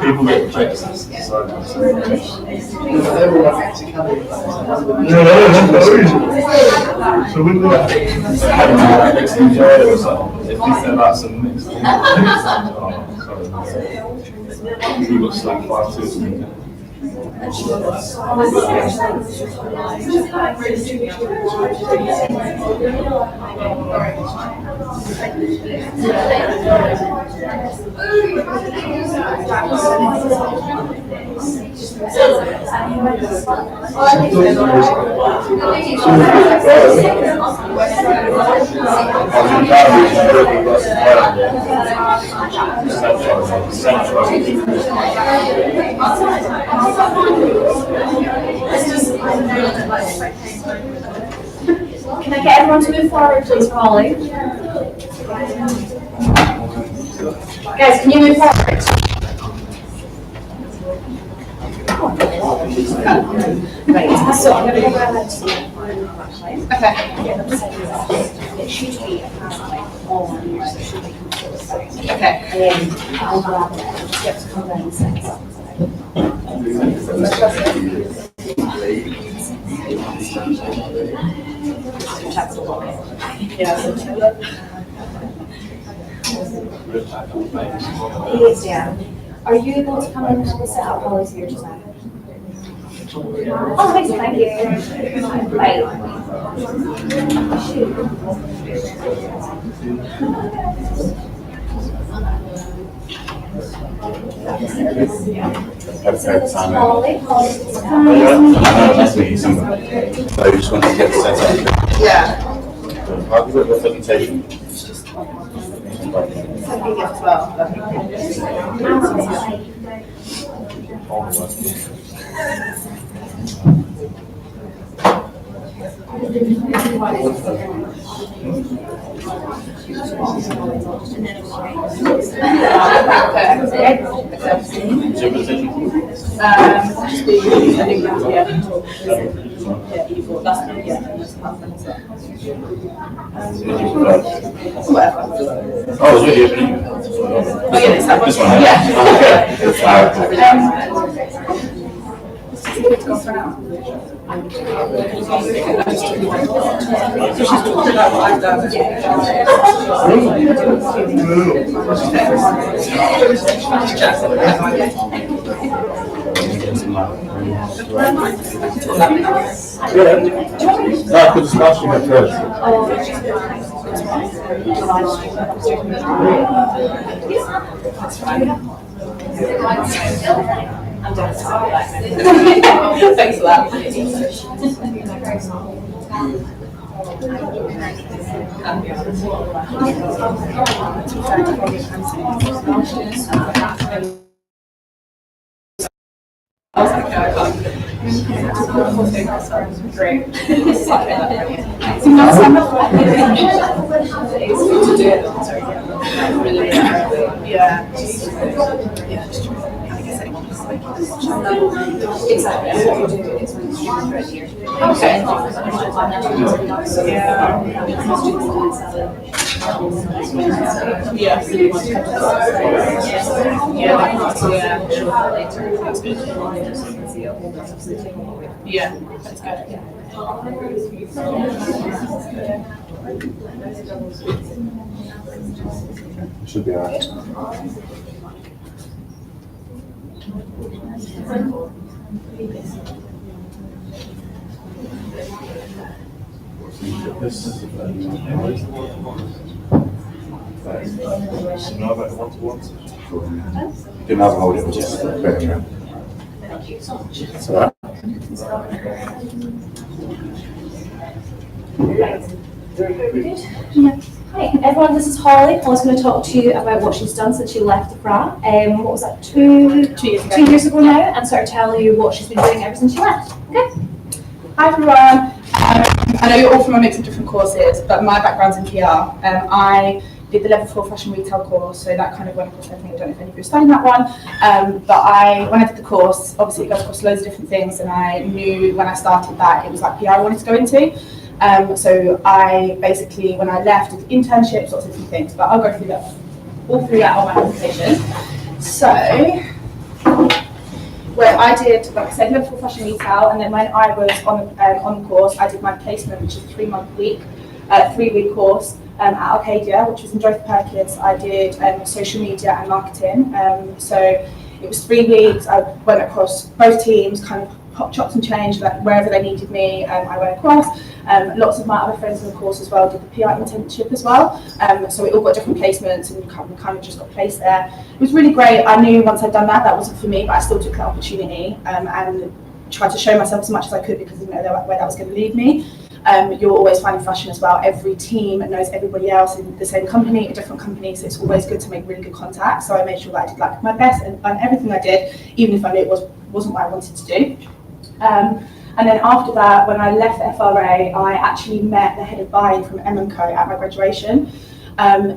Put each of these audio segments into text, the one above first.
People get rejected. So when they if they say about some mixed we've got some 5-2. Can I get everyone to move forward, please, Polly? Guys, can you move forward? Right, so I'm going to go ahead to it should be all on here, so it should be completely. Okay. And then I'll grab it and just get to come down and set it up. Yeah. Are you able to come in and help us set up Polly's here just now? Oh, thanks, thank you. Right. I just want to get set up. Yeah. How do you the presentation? Something as well. Oh, is it? This one. No, because it's last year first. Thanks for that. I was like, no, I can't. Great. Yeah. I guess anyone was like, Exactly. okay. Yeah. Yeah, that's good. Should be alright. Didn't have a hold, it was just very around. It's alright. Hi everyone, this is Holly. Holly's going to talk to you about what she's done since she left the FRA. What was that, 2 years ago now, and sort of tell you what she's been doing ever since she left. Okay? Hi everyone. I know you're all from a mix of different courses, but my background's in PR. I did the level 4 fashion retail course, so that kind of went across everything. I don't know if any of you are studying that one, but when I did the course, obviously it goes across loads of different things, and I knew when I started that it was like PR I wanted to go into. So I basically, when I left, did internships, lots of different things, but I'll go through that, all through that on my application. So, where I did, like I said, level 4 fashion retail, and then when I was on the course, I did my placement, which is a 3-week course at Arcadia, which was in Dorothy Perkins. I did social media and marketing. So it was 3 weeks. I went across both teams, kind of chopped and changed, like wherever they needed me, I went across. Lots of my other friends in the course as well did the PR internship as well. So we all got different placements, and we kind of just got placed there. It was really great. I knew once I'd done that wasn't for me, but I still took that opportunity and tried to show myself as much as I could, because I didn't know where that was going to lead me. You'll always find in fashion as well, every team knows everybody else in the same company, a different company, so it's always good to make really good contacts. So I made sure that I did like my best and everything I did, even if I knew it wasn't what I wanted to do. And then after that, when I left the FRA, I actually met the head of buying from M&Co at my graduation.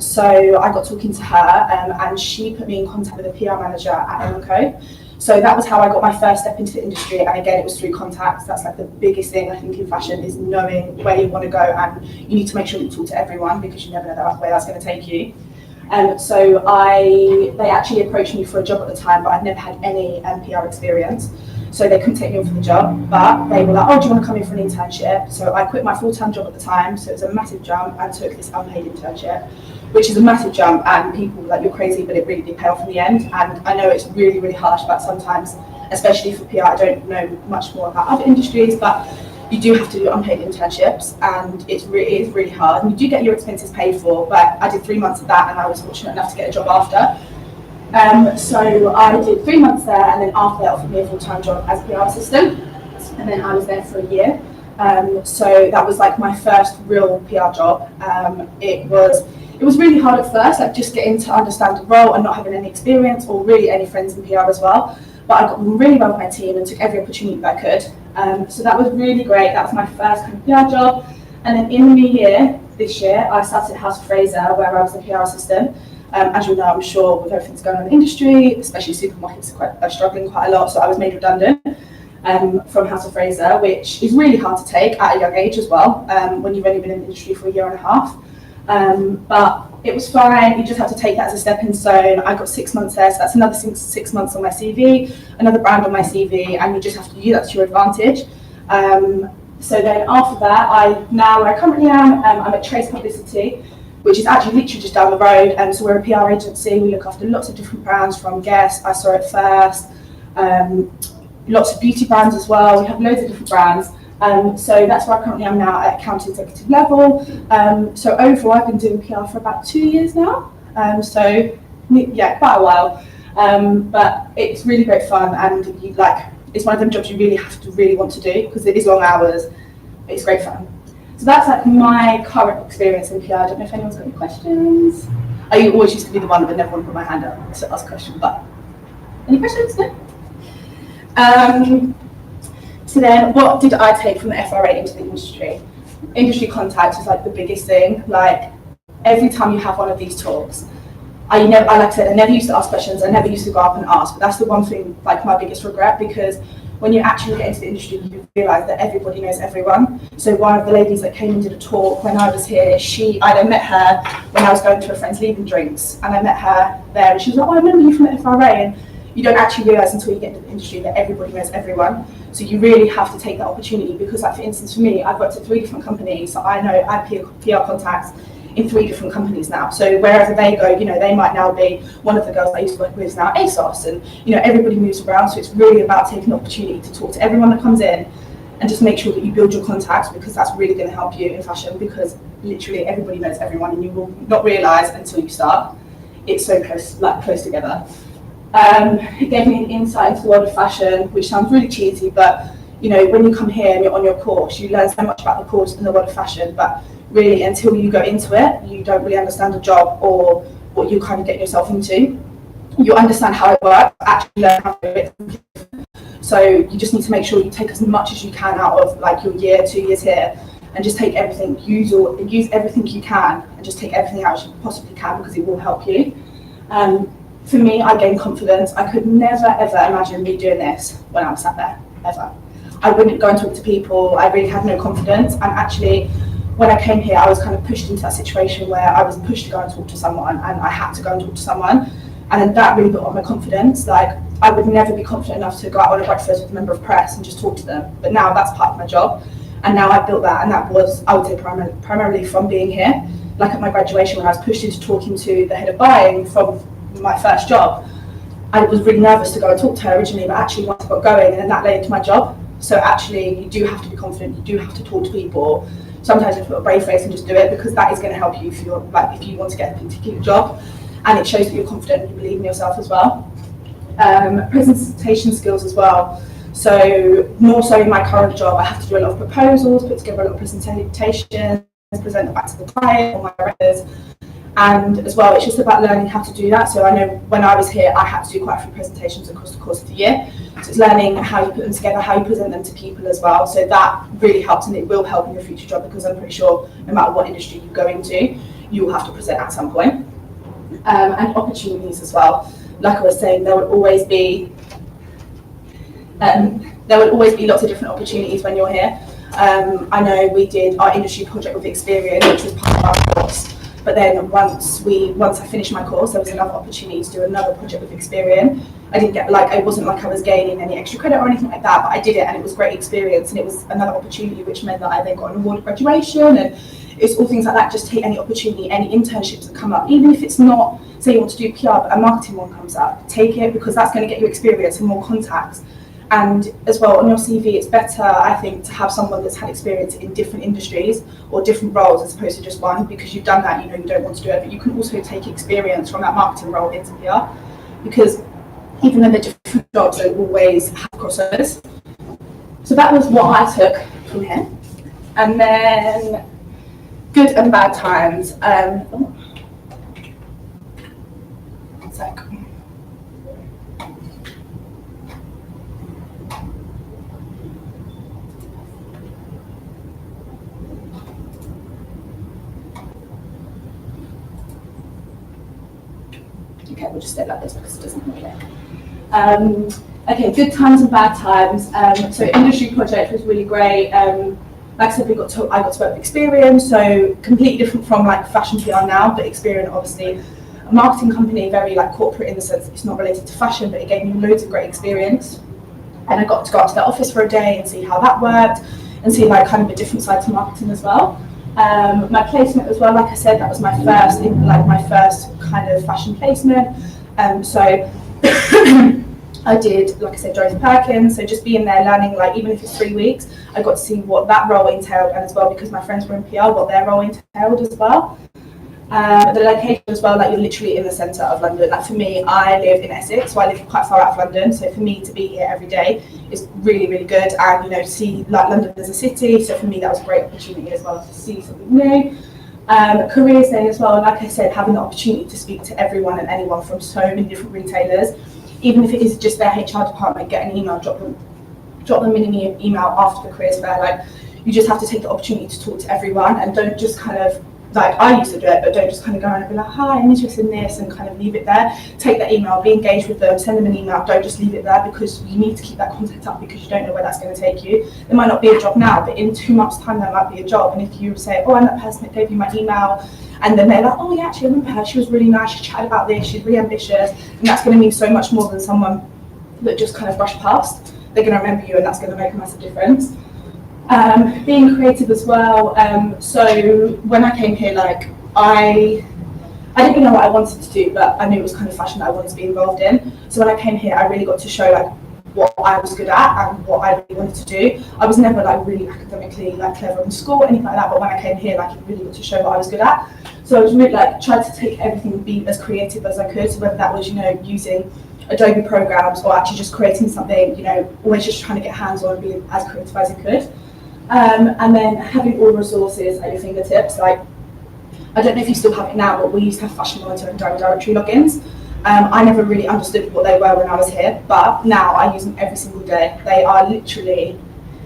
So I got talking to her, and she put me in contact with a PR manager at M&Co. So that was how I got my first step into the industry, and again, it was through contacts. That's like the biggest thing I think in fashion, is knowing where you want to go, and you need to make sure you talk to everyone, because you never know where that's going to take you. So they actually approached me for a job at the time, but I'd never had any PR experience. So they couldn't take me on for the job, but they were like, oh, do you want to come in for an internship? So I quit my full-time job at the time, so it was a massive jump, and took this unpaid internship, which is a massive jump, and people were like, you're crazy, but it really did pay off in the end. And I know it's really, really harsh, but sometimes, especially for PR, I don't know much more about other industries, but you do have to do unpaid internships, and it is really hard. And you do get your expenses paid for, but I did 3 months of that, and I was fortunate enough to get a job after. So I did 3 months there, and then after that offered me a full-time job as a PR assistant, and then I was there for a year. So that was like my first real PR job. It was really hard at first, like just getting to understand the role and not having any experience or really any friends in PR as well. But I got on really well with my team and took every opportunity that I could. So that was really great. That was my first kind of PR job. And then in the new year, this year, I started at House of Fraser, where I was the PR assistant. As you know, I'm sure with everything that's going on in the industry, especially supermarkets are struggling quite a lot, so I was made redundant from House of Fraser, which is really hard to take at a young age as well, when you've only been in the industry for a year and a half. But it was fine. You just have to take that as a stepping stone. I got 6 months there, so that's another 6 months on my CV, another brand on my CV, and you just have to use that to your advantage. So then after that, where I currently am, I'm at Trace Publicity, which is actually literally just down the road. So we're a PR agency. We look after lots of different brands, from Guess, I Saw It First, lots of beauty brands as well. We have loads of different brands. So that's where I currently am now, at account executive level. So overall, I've been doing PR for about 2 years now. So yeah, quite a while. But it's really great fun, and it's one of them jobs you really have to really want to do, because it is long hours, but it's great fun. So that's like my current experience in PR. I don't know if anyone's got any questions. I always used to be the one that would never want to put my hand up to ask a question, but any questions? No? So then, what did I take from the FRA into the industry? Industry contacts is like the biggest thing. Like every time you have one of these talks, I never used to ask questions. I never used to go up and ask. But that's the one thing, like my biggest regret, because when you actually get into the industry, you realise that everybody knows everyone. So one of the ladies that came and did a talk when I was here, I met her when I was going to a friend's leaving drinks, and I met her there, and she was like, "Oh, I remember you from the FRA." And you don't actually realise until you get into the industry that everybody knows everyone. So you really have to take that opportunity, because, like, for instance, for me, I've worked at 3 different companies, so I have PR contacts in 3 different companies now. So wherever they go, they might now be one of the girls I used to work with is now ASOS, and everybody moves around. So it's really about taking the opportunity to talk to everyone that comes in, and just make sure that you build your contacts, because that's really going to help you in fashion, because literally everybody knows everyone, and you will not realise until you start. It's so close together. It gave me an insight into the world of fashion, which sounds really cheesy, but when you come here and you're on your course, you learn so much about the course and the world of fashion, but really until you go into it, you don't really understand the job or what you kind of get yourself into. You understand how it works, actually learn how to do it. So you just need to make sure you take as much as you can out of like your year, 2 years here, and just take everything, use everything you can, and just take everything out as you possibly can, because it will help you. For me, I gained confidence. I could never, ever imagine me doing this when I was sat there, ever. I wouldn't go and talk to people. I really had no confidence. And actually, when I came here, I was kind of pushed into that situation where I was pushed to go and talk to someone, and I had to go and talk to someone. And then that really built up my confidence. Like, I would never be confident enough to go out on a breakfast with a member of press and just talk to them. But now that's part of my job. And now I've built that, and that was, I would say, primarily from being here. Like at my graduation, when I was pushed into talking to the head of buying from my first job, I was really nervous to go and talk to her originally, but actually once I got going, and then that led into my job. So actually, you do have to be confident. You do have to talk to people. Sometimes you have to put a brave face and just do it, because that is going to help you if you want to get a particular job, and it shows that you're confident and you believe in yourself as well. Presentation skills as well. So more so in my current job, I have to do a lot of proposals, put together a lot of presentations, present them back to the client or my directors. And as well, it's just about learning how to do that. So I know when I was here, I had to do quite a few presentations across the course of the year. So it's learning how you put them together, how you present them to people as well. So that really helps, and it will help in your future job, because I'm pretty sure no matter what industry you go into, you will have to present at some point. And opportunities as well. Like I was saying, there will always be lots of different opportunities when you're here. I know we did our industry project with Experian, which was part of our course. But then once I finished my course, there was another opportunity to do another project with Experian. I didn't get it wasn't like I was gaining any extra credit or anything like that, but I did it, and it was great experience, and it was another opportunity, which meant that I then got an award at graduation, and it's all things like that. Just take any opportunity, any internships that come up, even if it's not, say you want to do PR, but a marketing one comes up, take it, because that's going to get you experience and more contacts. And as well, on your CV, it's better, I think, to have someone that's had experience in different industries or different roles as opposed to just one, because you've done that, you don't want to do it, but you can also take experience from that marketing role into PR, because even though they're different jobs, they always have crossovers. So that was what I took from here. And then good and bad times. One sec. Okay, we'll just stay like this because it doesn't look clear. Okay, good times and bad times. So industry project was really great. like I said, I got to work with Experian, so completely different from like fashion PR now, but Experian obviously a marketing company, very like corporate in the sense that it's not related to fashion, but it gave me loads of great experience. And I got to go up to their office for a day and see how that worked and see like kind of a different side to marketing as well. My placement as well, like I said, that was my first kind of fashion placement. So I did, like I said, Joyce Perkins, so just being there learning, like even if it's 3 weeks, I got to see what that role entailed, and as well because my friends were in PR, what their role entailed as well. The location as well, like you're literally in the centre of London. Like for me, I live in Essex, so I live quite far out of London, so for me to be here every day is really, really good, and you know, to see like London as a city, so for me that was a great opportunity as well to see something new. Careers day as well, like I said, having the opportunity to speak to everyone and anyone from so many different retailers, even if it is just their HR department, get an email, drop them in an email after the careers fair. Like you just have to take the opportunity to talk to everyone, and don't just kind of, like I used to do it, but don't just kind of go around and be like, hi, I'm interested in this, and kind of leave it there. Take that email, be engaged with them, send them an email, don't just leave it there, because you need to keep that contact up, because you don't know where that's going to take you. There might not be a job now, but in 2 months' time there might be a job, and if you say, oh, I'm that person that gave you my email, and then they're like, oh yeah, actually I remember her, she was really nice, she chatted about this, she's really ambitious, and that's going to mean so much more than someone that just kind of brushed past. They're going to remember you, and that's going to make a massive difference. Being creative as well, so when I came here, like I didn't really know what I wanted to do, but I knew it was kind of fashion that I wanted to be involved in. So when I came here, I really got to show like what I was good at and what I really wanted to do. I was never like really academically like clever in school or anything like that, but when I came here, like it really got to show what I was good at. So I was really like tried to take everything and be as creative as I could. So whether that was, you know, using Adobe programs or actually just creating something, you know, always just trying to get hands on and be as creative as I could. And then having all resources at your fingertips, like I don't know if you still have it now, but we used to have Fashion Monitor and Diary Directory logins. I never really understood what they were when I was here, but now I use them every single day. They are literally,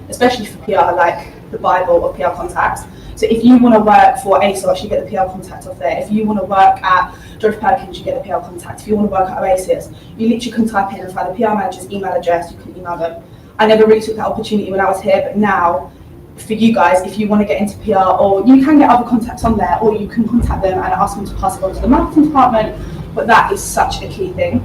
especially for PR, like the Bible of PR contacts. So if you want to work for ASOS, you get the PR contact off there. If you want to work at George Perkins, you get the PR contact. If you want to work at Oasis, you literally can type in and find the PR manager's email address, you can email them. I never really took that opportunity when I was here, but now, for you guys, if you want to get into PR, or you can get other contacts on there, or you can contact them and ask them to pass it on to the marketing department, but that is such a key thing.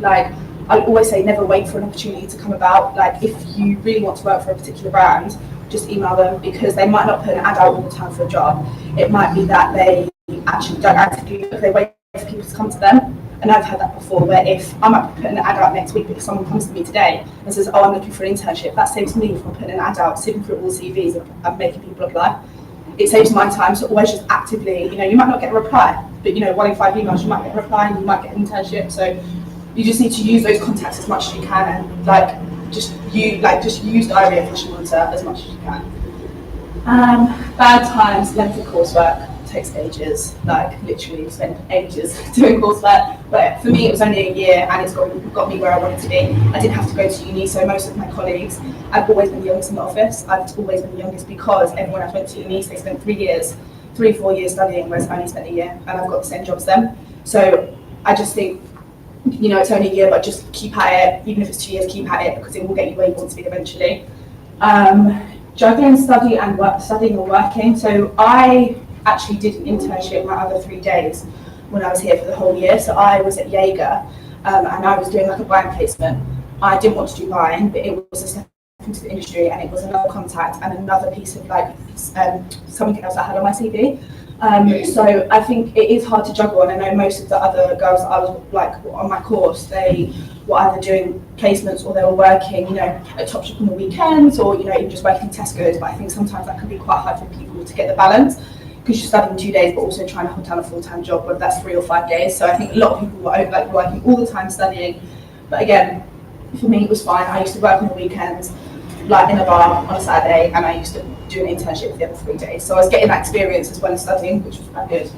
Like, I always say never wait for an opportunity to come about. Like, if you really want to work for a particular brand, just email them, because they might not put an ad out all the time for a job. It might be that they actually don't actively look, they wait for people to come to them. And I've had that before, where if I might be putting an ad out next week, but if someone comes to me today and says, oh, I'm looking for an internship, that saves me from putting an ad out, sifting through all CVs and making people apply. It saves my time, so always just actively, you know, you might not get a reply, but you know, 1 in 5 emails, you might get a reply and you might get an internship. So you just need to use those contacts as much as you can, and like just use Diary and Fashion Monitor as much as you can. Bad times, lengthy coursework. Takes ages, like literally spend ages doing coursework, but for me it was only a year and it's got me where I wanted to be. I didn't have to go to uni, so most of my colleagues, I've always been the youngest in the office. I've always been the youngest because everyone else went to uni, so they spent 3-4 years studying, whereas I only spent a year, and I've got the same job as them. So I just think, you know, it's only a year, but just keep at it. Even if it's 2 years, keep at it, because it will get you where you want to be eventually. Juggling studying or working. So I actually did an internship my other 3 days when I was here for the whole year. So I was at Jaeger, and I was doing like a buying placement. I didn't want to do buying, but it was a step into the industry, and it was another contact and another piece of like something else I had on my CV. So I think it is hard to juggle, and I know most of the other girls that I was like on my course, they were either doing placements or they were working, you know, at Topshop on the weekends, or you know, even just working in Tesco's. But I think sometimes that can be quite hard for people to get the balance, because you're studying 2 days but also trying to hold down a full-time job, whether that's 3 or 5 days. So I think a lot of people were like working all the time studying. But again, for me it was fine. I used to work on the weekends, like in a bar on a Saturday, and I used to do an internship for the other 3 days. So I was getting that experience as well as studying, which was quite good.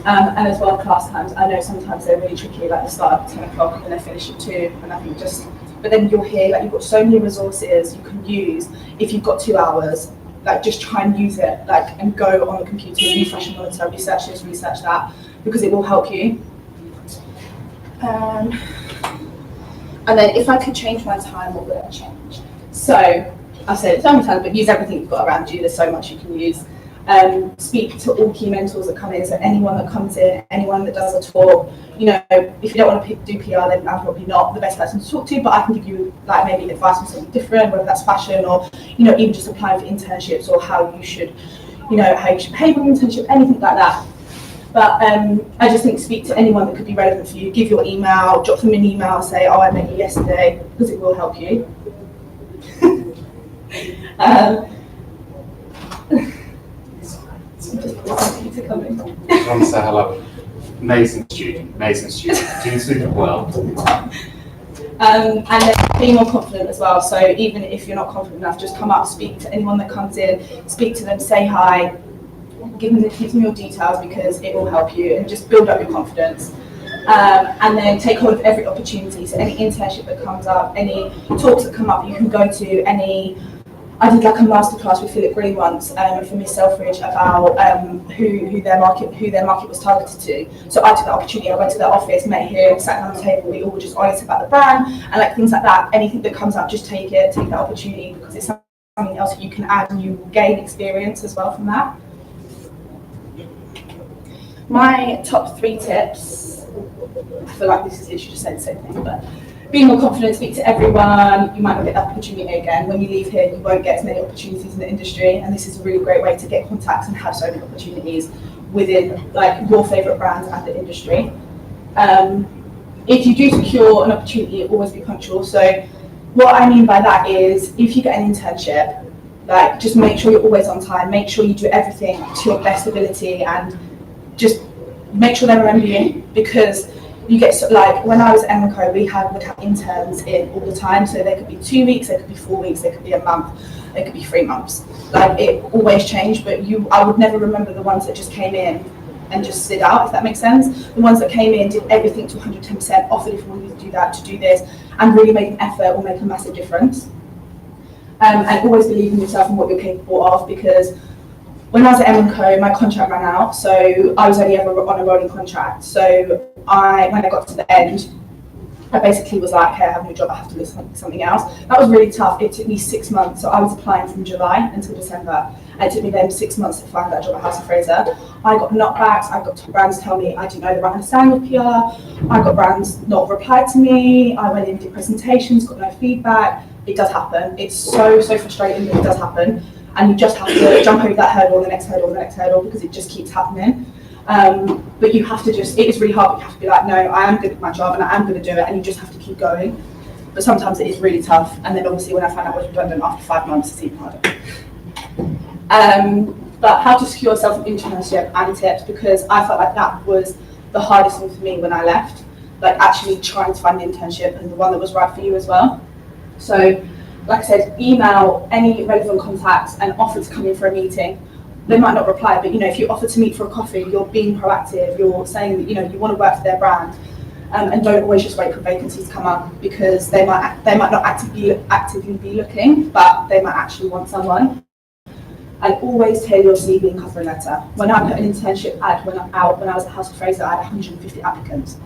And as well, class times, I know sometimes they're really tricky, like they start at 10 o'clock and they finish at 2, and I think but then you're here, like you've got so many resources you can use. If you've got 2 hours, like just try and use it, like, and go on the computer, do Fashion Monitor, research this, research that, because it will help you. And then if I could change my time, what would I change? So I've said it so many times, but use everything you've got around you. There's so much you can use. Speak to all key mentors that come in, so anyone that comes in, anyone that does a talk. You know, if you don't want to do PR, then I'm probably not the best person to talk to, but I can give you like maybe advice on something different, whether that's fashion or, you know, even just applying for internships or how you should behave on an internship, anything like that. But I just think speak to anyone that could be relevant for you. Give your email, drop them an email, say, oh, I met you yesterday, because it will help you. I want to say hello. Amazing student, doing super well. And then being more confident as well. So even if you're not confident enough, just come up, speak to anyone that comes in, speak to them, say hi, give them your details, because it will help you and just build up your confidence. And then take hold of every opportunity. So any internship that comes up, any talks that come up, you can go to I did like a masterclass with Philip Green once for Miss Selfridge about who their market was targeted to. So I took that opportunity. I went to their office, met him, sat down at the table. We all were just honest about the brand and like things like that. Anything that comes up, just take that opportunity, because it's something else you can add and you gain experience as well from that. My top 3 tips. I feel like this is literally just saying the same thing, but being more confident, speak to everyone. You might not get that opportunity again. When you leave here, you won't get as many opportunities in the industry, and this is a really great way to get contacts and have so many opportunities within like your favourite brands and the industry. If you do secure an opportunity, always be punctual. So what I mean by that is, if you get an internship, like just make sure you're always on time. Make sure you do everything to your best ability, and just make sure they remember you, because you get like when I was at M&Co, would have interns in all the time, so they could be 2 weeks, they could be 4 weeks, they could be a month, they could be 3 months. Like it always changed, but I would never remember the ones that just came in and just slid out, if that makes sense. The ones that came in, did everything to 110%, offered if you wanted to do that, to do this, and really made an effort or make a massive difference. And always believe in yourself and what you're capable of, because when I was at M&Co, my contract ran out, so I was only ever on a rolling contract. So when I got to the end, I basically was like, okay, I have no job, I have to look for something else. That was really tough. It took me 6 months. So I was applying from July until December. And it took me then 6 months to find that job at House of Fraser. I got knockbacks, I got brands tell me I didn't know the right understanding of PR. I got brands not reply to me. I went in, did presentations, got no feedback. It does happen. It's so frustrating, but it does happen. And you just have to jump over that hurdle, the next hurdle, the next hurdle, because it just keeps happening. But you have to it is really hard, but you have to be like, no, I am good at my job and I am going to do it, and you just have to keep going. But sometimes it is really tough, and then obviously when I found out I was redundant after 5 months, it's even harder. But how to secure yourself an internship and tips, because I felt like that was the hardest thing for me when I left, like actually trying to find an internship and the one that was right for you as well. So like I said, email any relevant contacts and offer to come in for a meeting. They might not reply, but if you offer to meet for a coffee, you're being proactive, you're saying that you want to work for their brand, and don't always just wait for vacancies to come up, because they might not actively be looking, but they might actually want someone. And always tailor your CV and cover letter. When I put an internship ad when I was at House of Fraser, I had 150 applicants.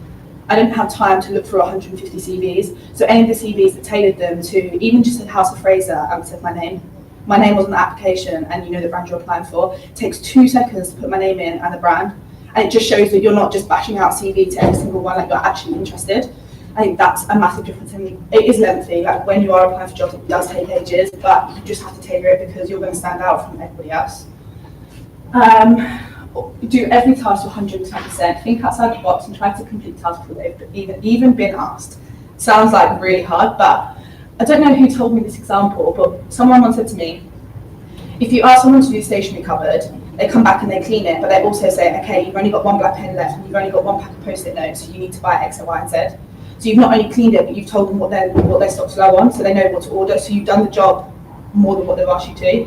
I didn't have time to look through 150 CVs, so any of the CVs that tailored them to even just at House of Fraser, I would said my name. My name was on the application, and the brand you're applying for. It takes 2 seconds to put my name in and the brand, and it just shows that you're not just bashing out CV to every single one, like you're actually interested. I think that's a massive difference. It is lengthy, like when you are applying for jobs, it does take ages, but you just have to tailor it because you're going to stand out from everybody else. Do every task to 110%. Think outside the box and try to complete tasks before they've even been asked. Sounds like really hard, but I don't know who told me this example, but someone once said to me, if you ask someone to do the stationery cupboard, they come back and they clean it, but they also say, okay, you've only got 1 black pen left, and you've only got 1 pack of post-it notes, so you need to buy X, Y, and Z. So you've not only cleaned it, but you've told them what their stock's low on, so they know what to order, so you've done the job more than what they've asked you to.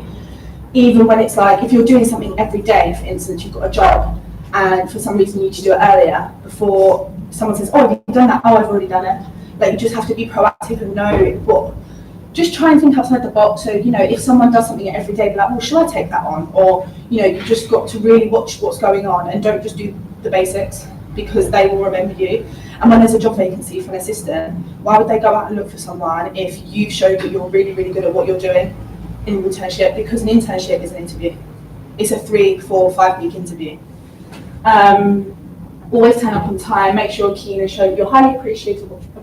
Even when it's like, if you're doing something every day, for instance, you've got a job, and for some reason you need to do it earlier, before someone says, oh, have you done that? Oh, I've already done it. Like, you just have to be proactive and know what. Just try and think outside the box. So, if someone does something every day, be like, well, should I take that on? Or, you've just got to really watch what's going on and don't just do the basics, because they will remember you. And when there's a job vacancy for an assistant, why would they go out and look for someone if you've showed that you're really, really good at what you're doing? in an internship, because an internship is an interview. It's a 3, 4, 5 week interview. Always turn up on time, make sure you're keen and show you're highly appreciative of the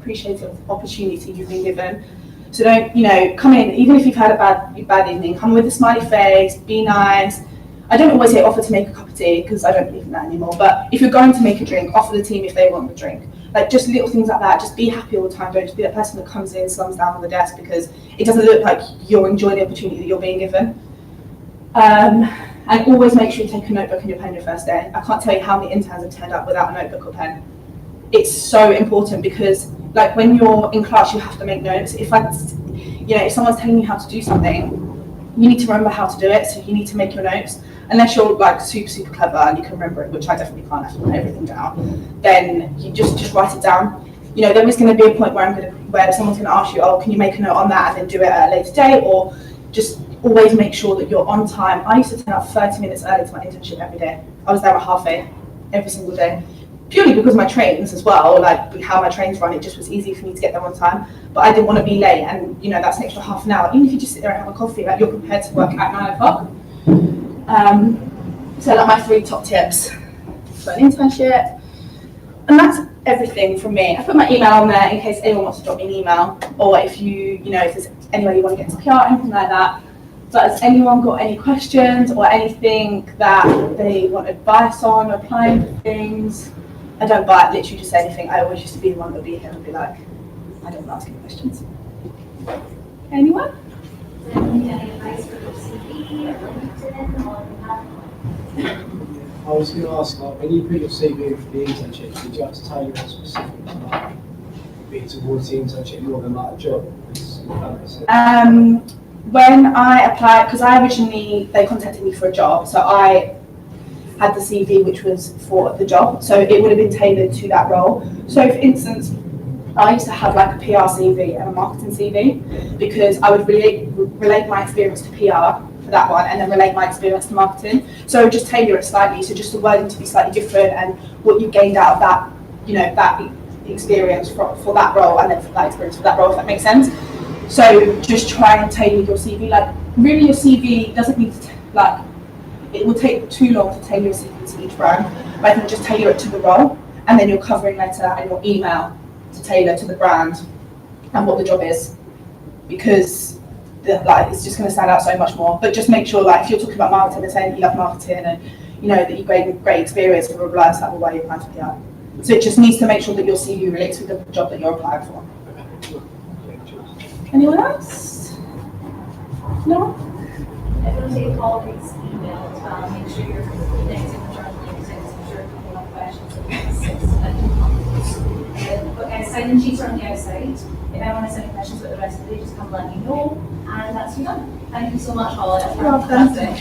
opportunity you've been given. So don't, come in, even if you've had a bad evening, come with a smiley face, be nice. I don't always say offer to make a cup of tea, because I don't believe in that anymore, but if you're going to make a drink, offer the team if they want the drink. Like, just little things like that, just be happy all the time. Don't just be that person that comes in, slums down on the desk, because it doesn't look like you're enjoying the opportunity that you're being given. And always make sure you take a notebook and your pen your first day. I can't tell you how many interns have turned up without a notebook or pen. It's so important, because like when you're in class, you have to make notes. If someone's telling you how to do something, you need to remember how to do it, so you need to make your notes. Unless you're like super clever and you can remember it, which I definitely can't, I have to write everything down, then you just write it down. There is going to be a point where someone's going to ask you, oh, can you make a note on that and then do it at a later date, or just always make sure that you're on time. I used to turn up 30 minutes early to my internship every day. I was there at 8:30 every single day, purely because my trains as well, like how my trains run, it just was easy for me to get there on time. But I didn't want to be late, and that's an extra half an hour. Even if you just sit there and have a coffee, like you're prepared to work at 9 o'clock. So like my 3 top tips for an internship, and that's everything from me. I put my email on there in case anyone wants to drop me an email, or if if there's anywhere you want to get to PR, anything like that. But has anyone got any questions or anything that they want advice on, applying for things? I don't bite, literally just say anything. I always used to be the one that would be here and be like, I don't ask any questions. Anyone? Any advice for your CV or LinkedIn or I was going to ask, like, when you put your CV in for the internship, did you have to tailor it specific to like, be towards the internship more than like a job? When I applied, because they contacted me for a job, so I had the CV which was for the job, so it would have been tailored to that role. So for instance, I used to have like a PR CV and a marketing CV, because I would relate my experience to PR for that one, and then relate my experience to marketing. So I would just tailor it slightly, so just the wording to be slightly different, and what you gained out of that, that experience for that role, and then for that experience for that role, if that makes sense. So just try and tailor your CV. Like, really, your CV doesn't need to, it will take too long to tailor your CV to each brand, but I think just tailor it to the role, and then your covering letter and your email to tailor to the brand and what the job is, because it's just going to stand out so much more. But just make sure, if you're talking about marketing and saying that you love marketing and that you gained great experience with that's that why you're applying for PR. So it just needs to make sure that your CV relates with the job that you're applying for. Anyone else? No? Everyone take colleagues' email as well. Make sure you're connecting with our LinkedIn. I'm sure people have questions. But guys, sign-in sheets are on the outside. If anyone has any questions about the rest of the day, just come let me know. And that's you done. Thank you so much, Holly. That's fantastic.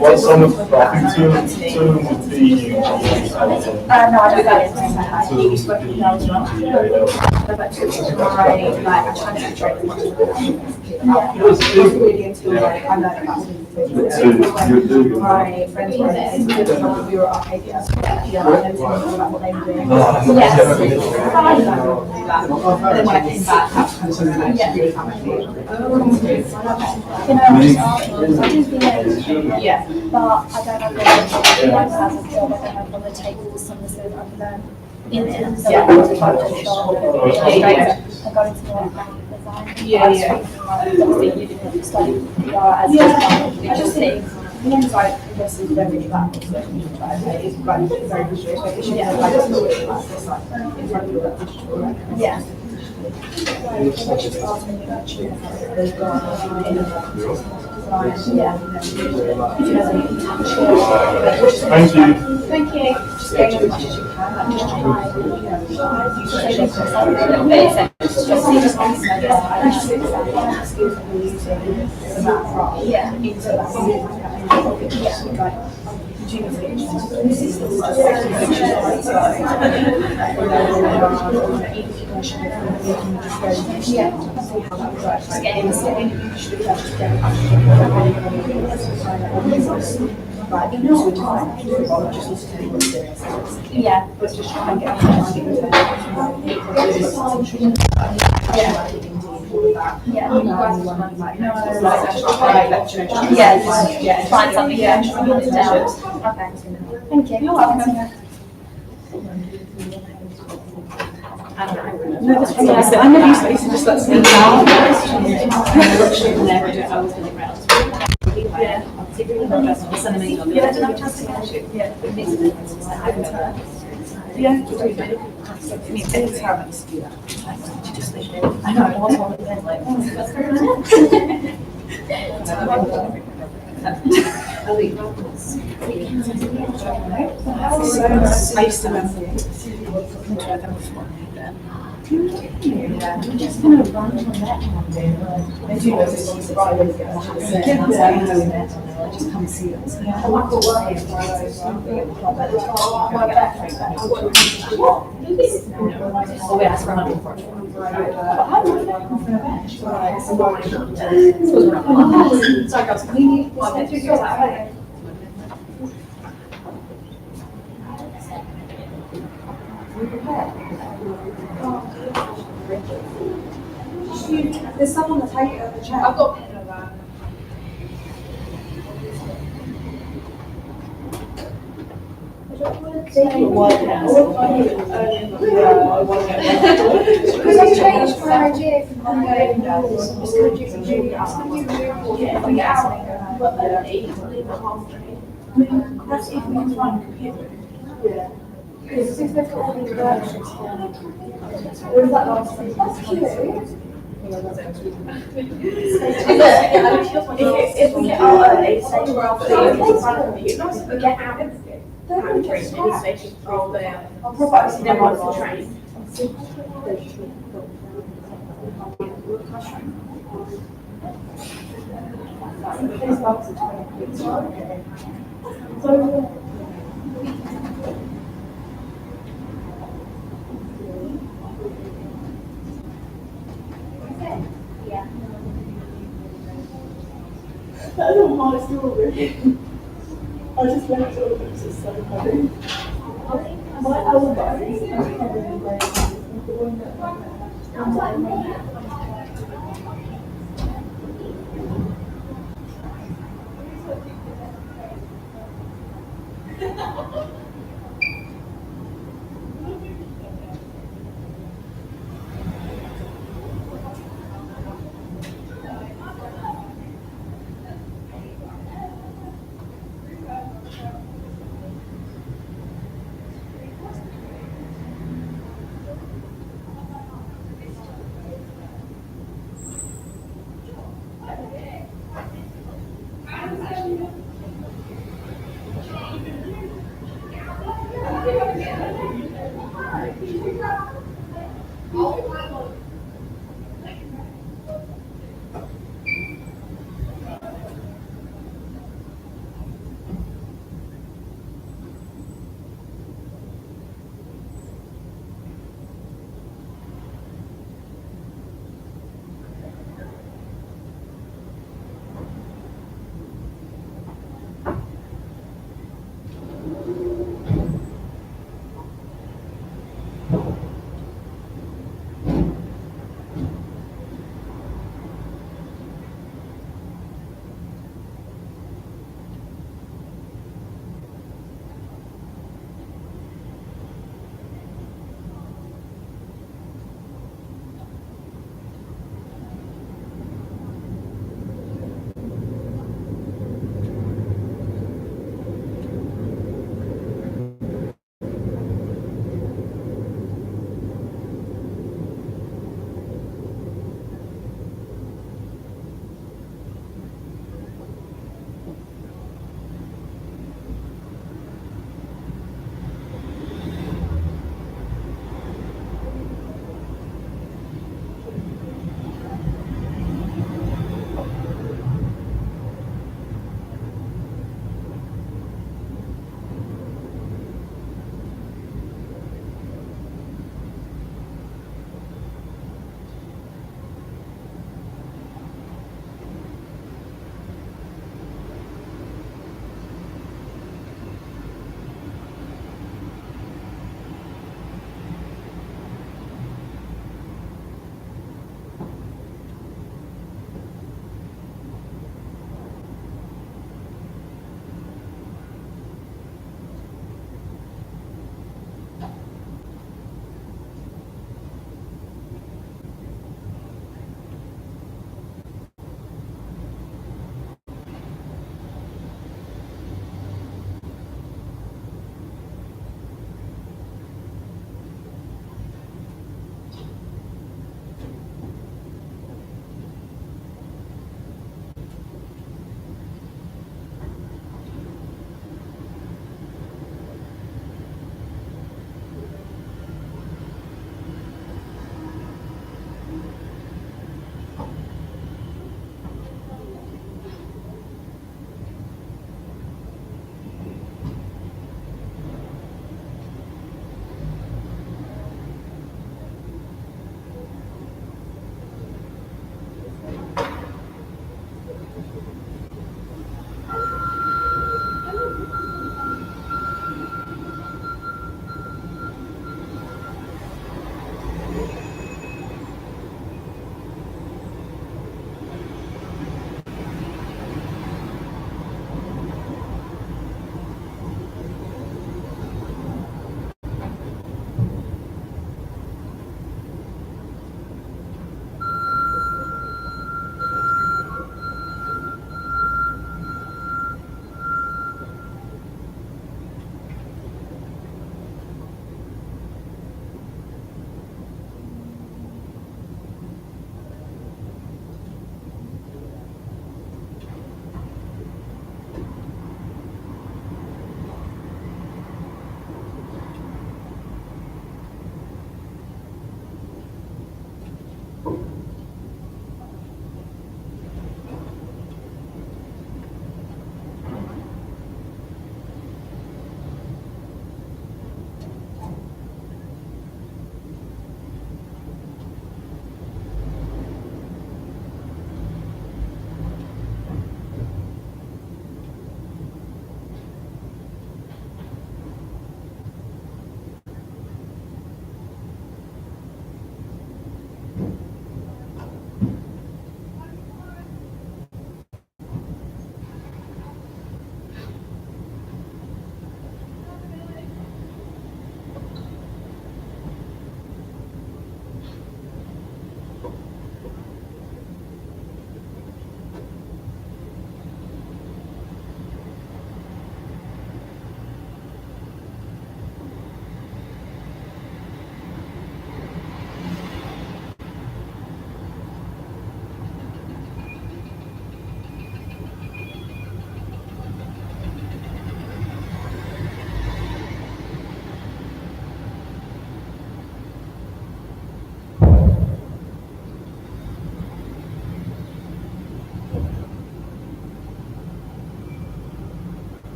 What some of I think two would be No, I don't know. It's working now as well. I try to enjoy it as much as I can. Really until I learn about it. My friends were there, we were at Arcadia, and about what they were doing. Yes. And then when I came back, that was kind of something that I really found my feet. Yeah. But I don't have a job, I don't have on the table for some of the other than in it. So I want to try to start and go into more graphic design. Study PR as I just think things like this is very backwards, that you try to say is very visual, so it should have like a story like this, like in front of you, that visual. yeah. Yeah. Thank you. Thank you. Just going as much as you can, like just try yeah, but just try and get find something. Yeah, okay. Thank you. You're welcome. No, that's fine. I'm not used to it, so just let's speak out. Yeah. Yeah, I didn't have a chance to catch it. Yeah. It makes a difference. Yeah. I mean, it's how nice to do that. I know, I was one of them, like, what's going on? I used to remember just kind of run from that one day. I do know this is just come see us. Oh, we asked for money for it. Sorry, guys, we need to There's someone that's taking it the chat. I've got pen of that. Because I've changed my idea from that's if we can find a computer. Yeah. Because since they've got all these workshops, there was that last thing. That's cute. If we get out early, say we're off the get out of it. I'll probably them on the train. I don't know how it's doing. I just left it open, it's just so funny. My elbow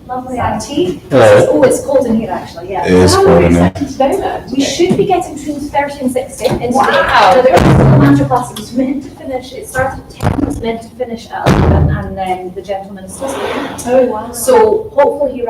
Lovely auntie. Hello. Oh, it's cold in here actually, yeah. It is How cold are in you here. expecting to do that? We should be getting between 30 and 60 in today. Wow. So there is still a master class. It was meant to finish, it started at 10, it was meant to finish at 11, and then the gentleman is still speaking. Oh, wow. So hopefully he